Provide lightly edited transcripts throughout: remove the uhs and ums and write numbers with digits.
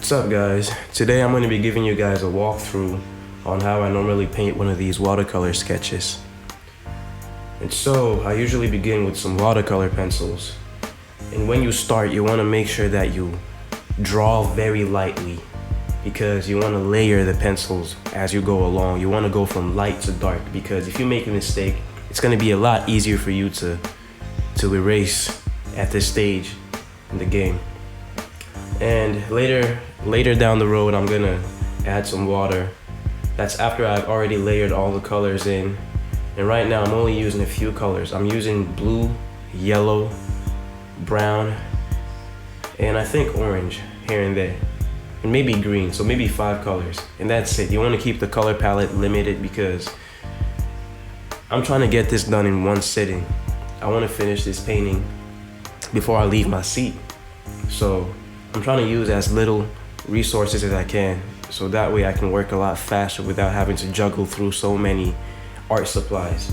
What's up guys? Today I'm going to be giving you guys a walkthrough on how I normally paint one of these watercolor sketches. And so I usually begin with some watercolor pencils. And when you start, you want to make sure that you draw very lightly because you want to layer the pencils as you go along. You want to go from light to dark because if you make a mistake, it's going to be a lot easier for you to erase at this stage in the game. And later down the road, I'm gonna add some water. That's after I've already layered all the colors in. And right now I'm only using a few colors. I'm using blue, yellow, brown, and I think orange here and there. And maybe green, so maybe 5 colors. And that's it. You wanna keep the color palette limited because I'm trying to get this done in one sitting. I wanna finish this painting before I leave my seat. So I'm trying to use as little resources as I can, so that way I can work a lot faster without having to juggle through so many art supplies.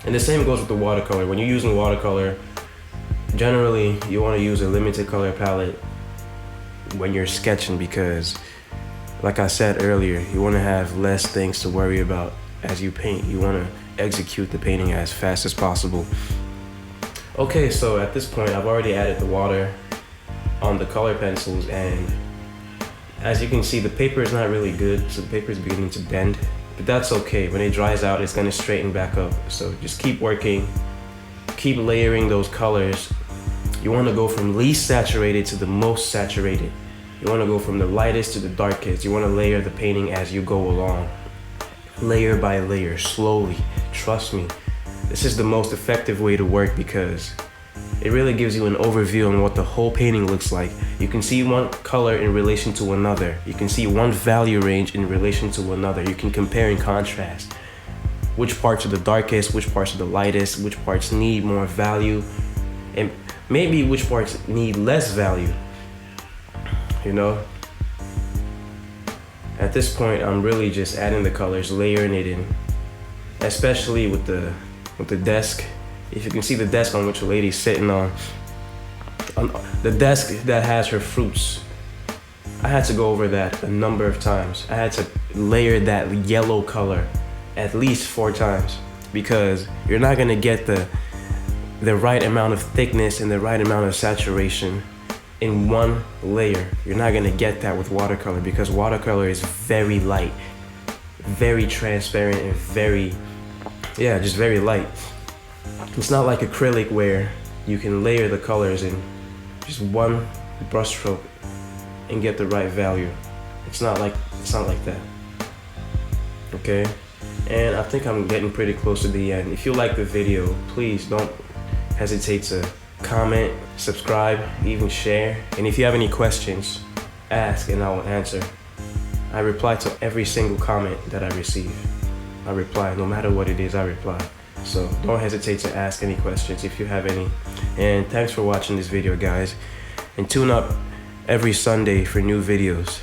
And the same goes with the watercolor. When you're using watercolor, generally you want to use a limited color palette when you're sketching because, like I said earlier, you want to have less things to worry about as you paint. You want to execute the painting as fast as possible. Okay, so at this point I've already added the water on the color pencils, and as you can see, the paper is not really good, so the paper is beginning to bend, but that's okay. When it dries out, it's going to straighten back up. So just keep working, keep layering those colors. You want to go from least saturated to the most saturated. You want to go from the lightest to the darkest. You want to layer the painting as you go along, layer by layer, slowly. Trust me, this is the most effective way to work because it really gives you an overview on what the whole painting looks like. You can see one color in relation to another. You can see one value range in relation to another. You can compare and contrast which parts are the darkest, which parts are the lightest, which parts need more value, and maybe which parts need less value. You know? At this point, I'm really just adding the colors, layering it in, especially with the desk. If you can see the desk on which a lady's sitting on the desk that has her fruits, I had to go over that a number of times. I had to layer that yellow color at least 4 times because you're not gonna get the right amount of thickness and the right amount of saturation in one layer. You're not gonna get that with watercolor because watercolor is very light, very transparent, and just very light. It's not like acrylic where you can layer the colors in just one brush stroke and get the right value. It's not like that. Okay? And I think I'm getting pretty close to the end. If you like the video, please don't hesitate to comment, subscribe, even share. And if you have any questions, ask and I will answer. I reply to every single comment that I receive. I reply, no matter what it is, I reply. So don't hesitate to ask any questions if you have any. And thanks for watching this video, guys. And tune up every Sunday for new videos.